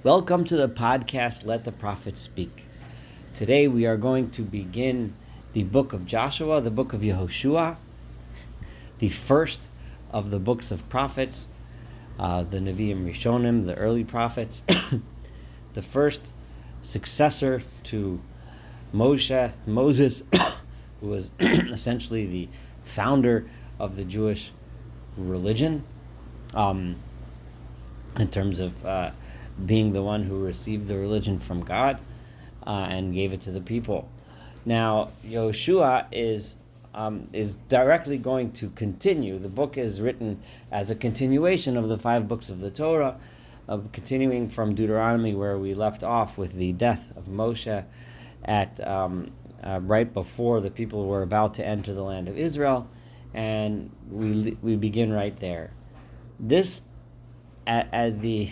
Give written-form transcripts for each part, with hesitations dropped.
Welcome to the podcast, Let the Prophet Speak. Today we are going to begin the book of Joshua, the book of Yehoshua, the first of the books of prophets, the Nevi'im Rishonim, the early prophets, the first successor to Moses, who was essentially the founder of the Jewish religion, in terms of being the one who received the religion from God and gave it to the people. Now, Yehoshua is directly going to continue. The book is written as a continuation of the 5 books of the Torah, continuing from Deuteronomy, where we left off with the death of Moshe at right before the people were about to enter the land of Israel, and we begin right there. This at the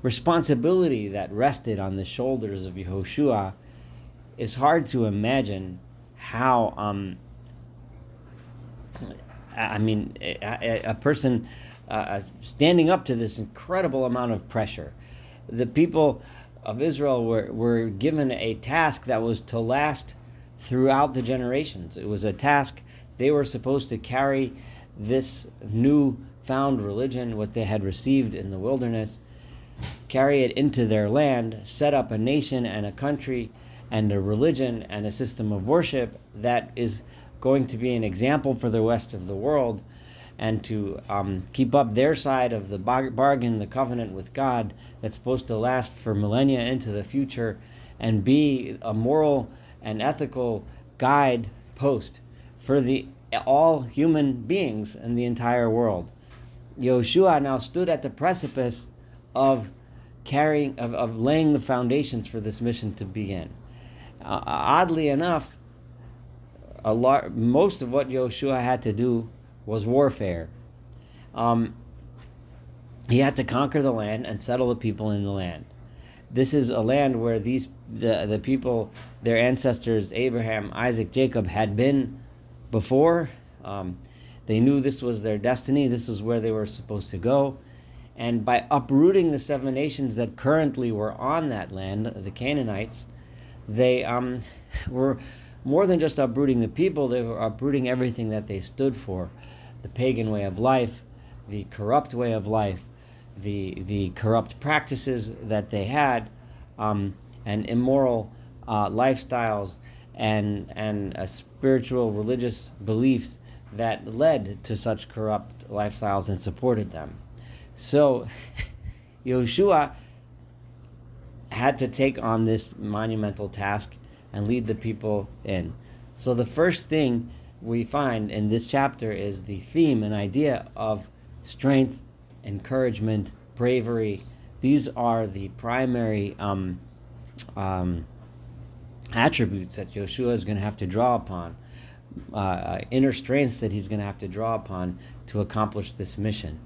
responsibility that rested on the shoulders of Yehoshua, it's hard to imagine how a person standing up to this incredible amount of pressure. The people of Israel were given a task that was to last throughout the generations. It was a task they were supposed to carry this new found religion, what they had received in the wilderness, carry it into their land, set up a nation and a country and a religion and a system of worship that is going to be an example for the rest of the world, and to keep up their side of the bargain, the covenant with God, that's supposed to last for millennia into the future and be a moral and ethical guide post for all human beings in the entire world. Yehoshua now stood at the precipice of laying the foundations for this mission to begin. Oddly enough, most of what Yehoshua had to do was warfare. He had to conquer the land and settle the people in the land. This is a land where the people, their ancestors, Abraham, Isaac, Jacob, had been before. They knew this was their destiny. This is where they were supposed to go. And by uprooting the 7 nations that currently were on that land, the Canaanites, they were more than just uprooting the people, they were uprooting everything that they stood for. The pagan way of life, the corrupt way of life, the corrupt practices that they had, and immoral lifestyles and spiritual religious beliefs that led to such corrupt lifestyles and supported them. So Yehoshua had to take on this monumental task and lead the people in. So the first thing we find in this chapter is the theme and idea of strength, encouragement, bravery. These are the primary attributes that Yehoshua is going to have to draw upon, inner strengths that he's going to have to draw upon to accomplish this mission.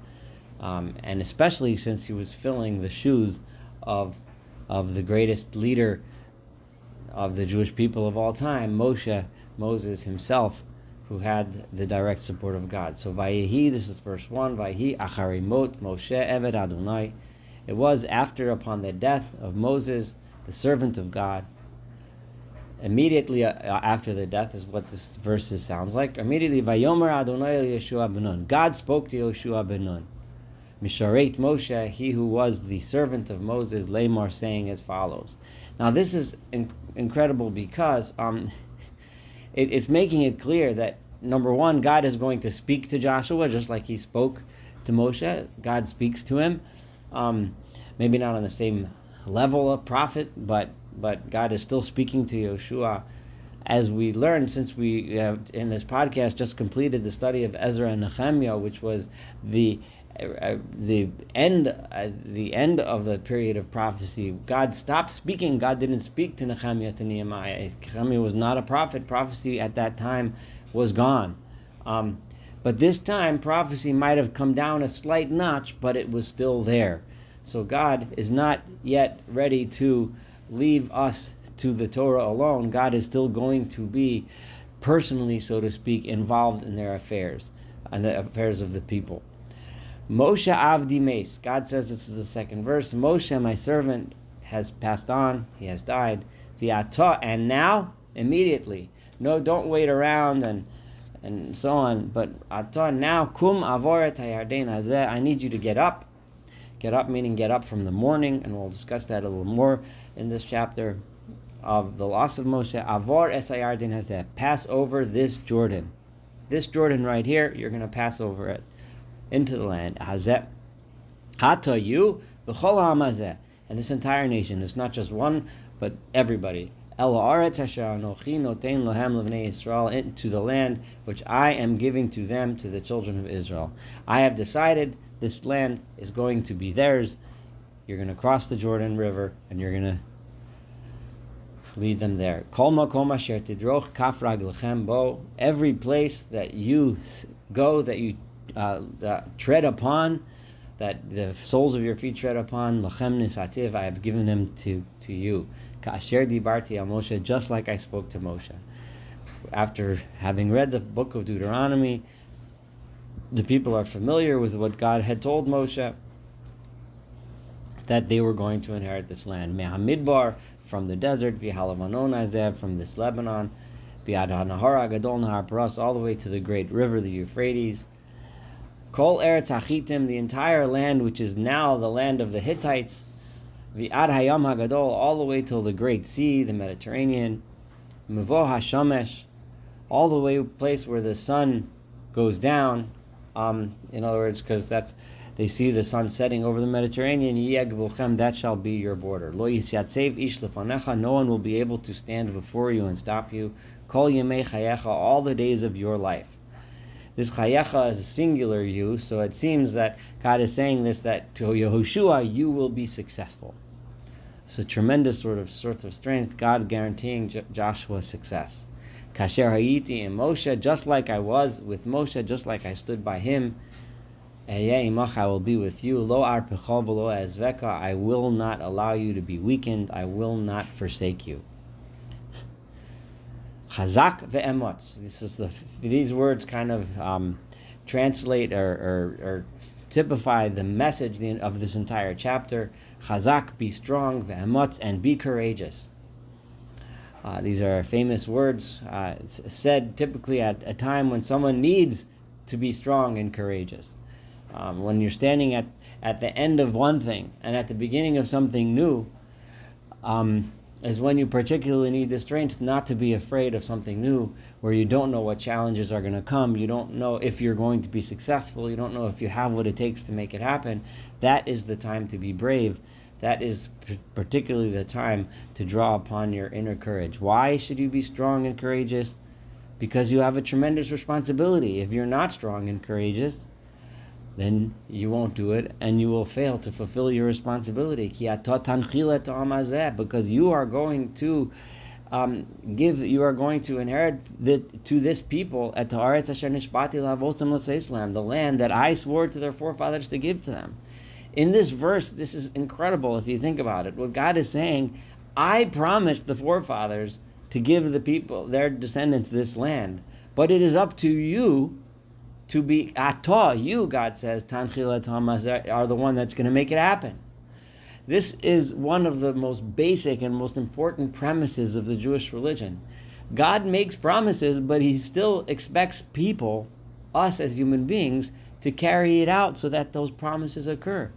And especially since he was filling the shoes of the greatest leader of the Jewish people of all time, Moses himself, who had the direct support of God. So Vayehi, this is verse 1, Vayehi achari mot Moshe eved Adonai. It was upon the death of Moses, the servant of God. Immediately after the death is what this verse sounds like. Immediately, Vayomer Adonai Yehoshua ben Nun. God spoke to Yehoshua ben Nun. Misharet Moshe, he who was the servant of Moses, Lamar, saying as follows. Now this is incredible because it's making it clear that, number one, God is going to speak to Joshua just like he spoke to Moshe. God speaks to him, maybe not on the same level of prophet, but God is still speaking to Yehoshua. As we learned, since we have in this podcast just completed the study of Ezra and Nehemiah, which was the end of the period of prophecy. God stopped speaking. God didn't speak to Nehemiah, to Nehemiah. Nehemiah was not a prophet. Prophecy at that time was gone. But this time, prophecy might have come down a slight notch, but it was still there. So God is not yet ready to leave us to the Torah alone. God is still going to be personally, so to speak, involved in their affairs and the affairs of the people. Moshe avdi meis. God says, this is the second verse. Moshe, my servant, has passed on. He has died. V'ata, and now, immediately. No, don't wait around and so on. But ata, now, kum avoret hayarden hazeh. I need you to get up. Get up meaning get up from the morning, and we'll discuss that a little more in this chapter of the loss of Moshe. Avor es hayarden hazeh. Pass over this Jordan. This Jordan right here, you're going to pass over it into the land. Hazeh. Hata you, v'chol ha'am hazeh. And this entire nation, it's not just one, but everybody. El ha'aretz asher anochi noten lohem levnei Yisrael, into the land which I am giving to them, to the children of Israel. I have decided this land is going to be theirs. You're going to cross the Jordan River, and you're going to lead them there. Kol makom asher tidroch kaf raglechem bo. Every place that you go, that you tread upon, that the soles of your feet tread upon, lachem nisativ, I have given them to you. Ka'asher dibarti al Moshe, just like I spoke to Moshe. After having read the book of Deuteronomy, the people are familiar with what God had told Moshe, that they were going to inherit this land. Mehamidbar, from the desert, v'halavanon azeb, from this Lebanon, v'ad hanahar agadol nahar paras, all the way to the great river, the Euphrates. Kol eretz hachitim, the entire land which is now the land of the Hittites, v'ad hayam hagadol, all the way till the great sea, the Mediterranean, mevo hashamesh, all the way place where the sun goes down. In other words, because they see the sun setting over the Mediterranean. That shall be your border. Lo yisyatzev ish lefanecha, no one will be able to stand before you and stop you. Kol yemei chayecha, all the days of your life. This chayecha is a singular you, so it seems that God is saying this, that to Yehoshua you will be successful. It's a tremendous source of strength, God guaranteeing Joshua's success. Kasher hayiti in Moshe, just like I was with Moshe, just like I stood by him. I will be with you. Lo arpecha v'lo ezveka, I will not allow you to be weakened. I will not forsake you. Chazak ve'emotz. These words kind of translate or typify the message of this entire chapter. Chazak, be strong, ve'emotz, and be courageous. These are famous words. It's said typically at a time when someone needs to be strong and courageous. When you're standing at the end of one thing and at the beginning of something new, is when you particularly need the strength not to be afraid of something new, where you don't know what challenges are going to come, you don't know if you're going to be successful, you don't know if you have what it takes to make it happen. That is the time to be brave. That is particularly the time to draw upon your inner courage. Why should you be strong and courageous? Because you have a tremendous responsibility. If you're not strong and courageous, then you won't do it, and you will fail to fulfill your responsibility. Because you are going to inherit to this people at the land that I swore to their forefathers to give to them. In this verse, this is incredible if you think about it. What God is saying, I promised the forefathers to give the people, their descendants, this land, but it is up to you to be atah. You, God says, tanchil are the one that's going to make it happen. This is one of the most basic and most important premises of the Jewish religion. God makes promises, but He still expects people, us as human beings, to carry it out so that those promises occur.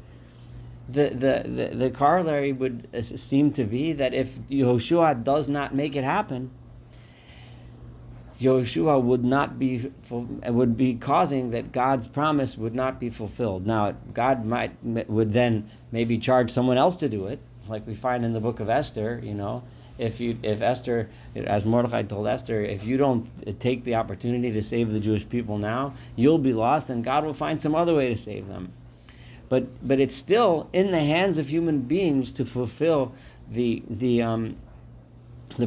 The corollary would seem to be that if Yehoshua does not make it happen, Yehoshua would be causing that God's promise would not be fulfilled. Now, God would then maybe charge someone else to do it, like we find in the book of Esther. If Esther, as Mordechai told Esther, if you don't take the opportunity to save the Jewish people now, you'll be lost, and God will find some other way to save them. But it's still in the hands of human beings to fulfill the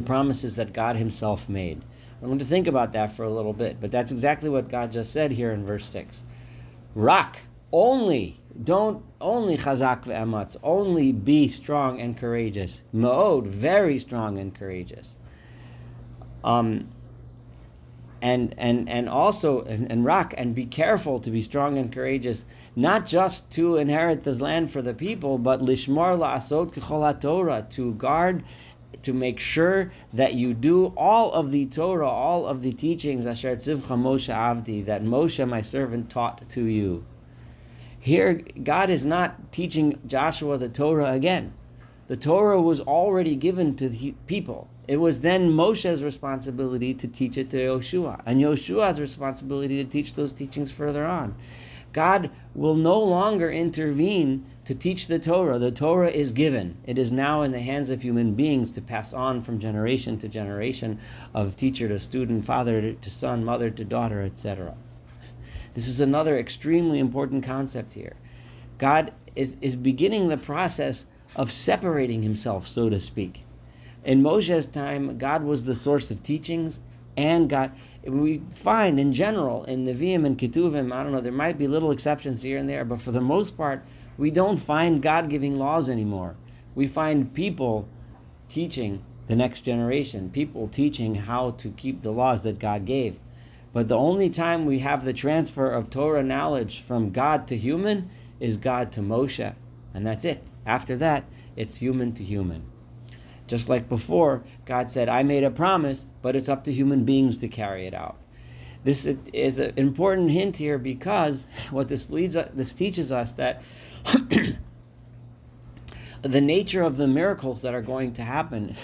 promises that God Himself made. I want to think about that for a little bit, but that's exactly what God just said here in verse 6. Rak, only chazak ve'ematz, only be strong and courageous. Ma'od, very strong and courageous. and also and be careful to be strong and courageous, not just to inherit the land for the people, but lishmar la'asot k'chol Torah, to guard, to make sure that you do all of the Torah, all of the teachings asher tzivcha Moshe Avdi, that Moshe my servant taught to you. Here, God is not teaching Joshua the Torah again. The Torah was already given to the people. It was then Moshe's responsibility to teach it to Yoshua, and Yoshua's responsibility to teach those teachings further on. God will no longer intervene to teach the Torah. The Torah is given. It is now in the hands of human beings to pass on from generation to generation, of teacher to student, father to son, mother to daughter, etc. This is another extremely important concept here. God is beginning the process of separating himself, so to speak. In Moshe's time, God was the source of teachings, and God, we find in general in Nevi'im and Ketuvim, I don't know, there might be little exceptions here and there, but for the most part, we don't find God giving laws anymore. We find people teaching the next generation, people teaching how to keep the laws that God gave. But the only time we have the transfer of Torah knowledge from God to human is God to Moshe, and that's it. After that, it's human to human. Just like before, God said, I made a promise, but it's up to human beings to carry it out. This is an important hint here, because what this teaches us that the nature of the miracles that are going to happen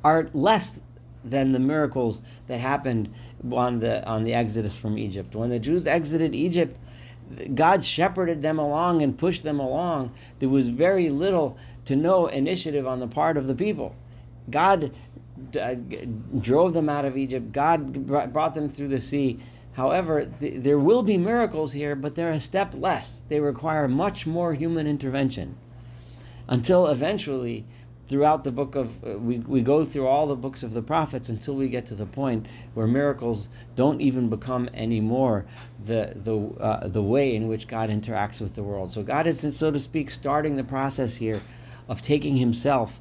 are less than the miracles that happened on the exodus from Egypt. When the Jews exited Egypt, God shepherded them along and pushed them along. There was very little to no initiative on the part of the people. God drove them out of Egypt. God brought them through the sea. However, there will be miracles here, but they're a step less. They require much more human intervention. Until eventually, throughout the book of, we go through all the books of the prophets until we get to the point where miracles don't even become anymore the way in which God interacts with the world. So God is, so to speak, starting the process here of taking himself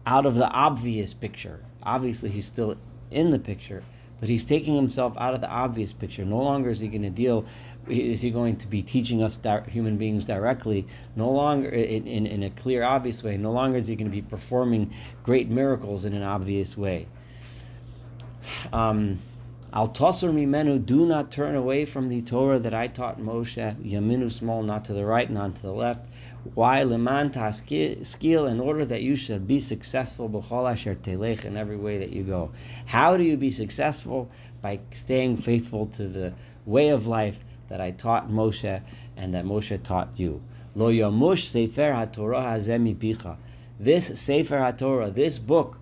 out of the obvious picture. Obviously, he's still in the picture, but he's taking himself out of the obvious picture. No longer is he going to be teaching us human beings directly, no longer in a clear, obvious way. No longer is he going to be performing great miracles in an obvious way. Al tosur mimenu, do not turn away from the Torah that I taught Moshe, yaminu, small, not to the right, not to the left. Why? Leman taskil, in order that you should be successful b'chol asher telech, in every way that you go. How do you be successful? By staying faithful to the way of life that I taught Moshe and that Moshe taught you. Lo yamush sefer haTorah hazeh mipicha. This sefer haTorah, this book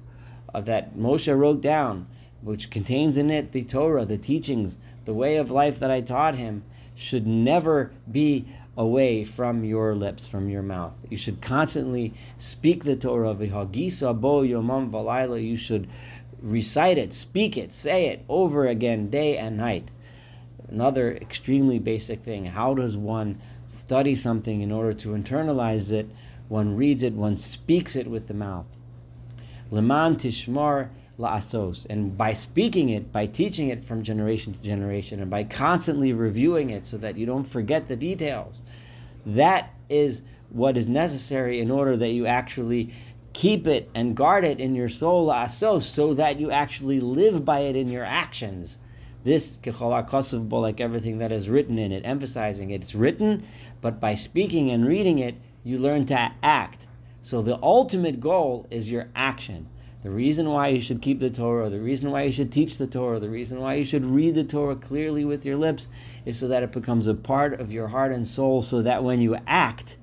that Moshe wrote down, which contains in it the Torah, the teachings, the way of life that I taught him, should never be away from your lips, from your mouth. You should constantly speak the Torah. V'hagisa bo yomam v'layla. You should recite it, speak it, say it over again, day and night. Another extremely basic thing. How does one study something in order to internalize it? One reads it, one speaks it with the mouth. Leman tishmar la'asos. And by speaking it, by teaching it from generation to generation, and by constantly reviewing it so that you don't forget the details, that is what is necessary in order that you actually keep it and guard it in your soul, la'asos, so that you actually live by it in your actions. This, like everything that is written in it, emphasizing it. It's written, but by speaking and reading it, you learn to act. So the ultimate goal is your action. The reason why you should keep the Torah, the reason why you should teach the Torah, the reason why you should read the Torah clearly with your lips, is so that it becomes a part of your heart and soul, so that when you act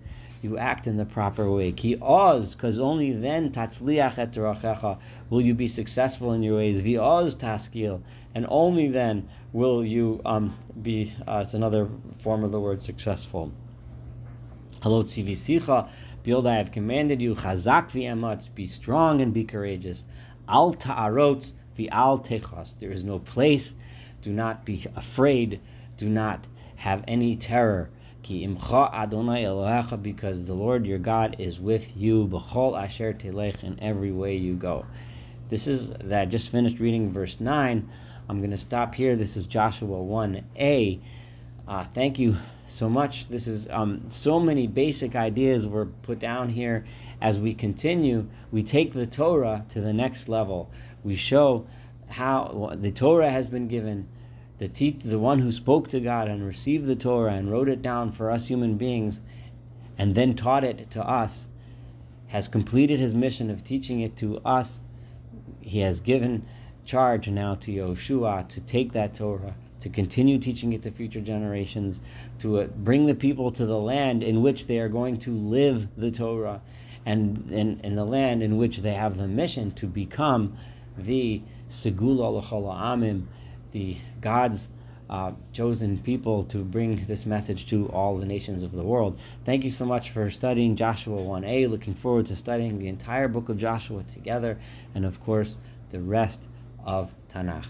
in the proper way. Ki oz, because only then tatzliach et derachecha, will you be successful in your ways. Vi oz taskil, and only then will you be. It's another form of the word successful. Halot sivisicha, behold, I have commanded you. Chazak v'ematz, be strong and be courageous. Al ta'arotz v'al techas, there is no place. Do not be afraid. Do not have any terror. Ki imcha Adonai Elohecha, because the Lord your God is with you, b'chol asher telech, in every way you go. This is that. Just finished reading verse 9 I'm going to stop here. This is Joshua 1a. Thank you so much. This is so many basic ideas were put down here. As we continue, we take the Torah to the next level. We show how the Torah has been given. The one who spoke to God and received the Torah and wrote it down for us human beings and then taught it to us has completed his mission of teaching it to us. He has given charge now to Yoshua to take that Torah, to continue teaching it to future generations, to bring the people to the land in which they are going to live the Torah, and in the land in which they have the mission to become the Segula L'chol Ha'amim, the God's chosen people to bring this message to all the nations of the world. Thank you so much for studying Joshua 1a. Looking forward to studying the entire book of Joshua together, and of course the rest of Tanakh.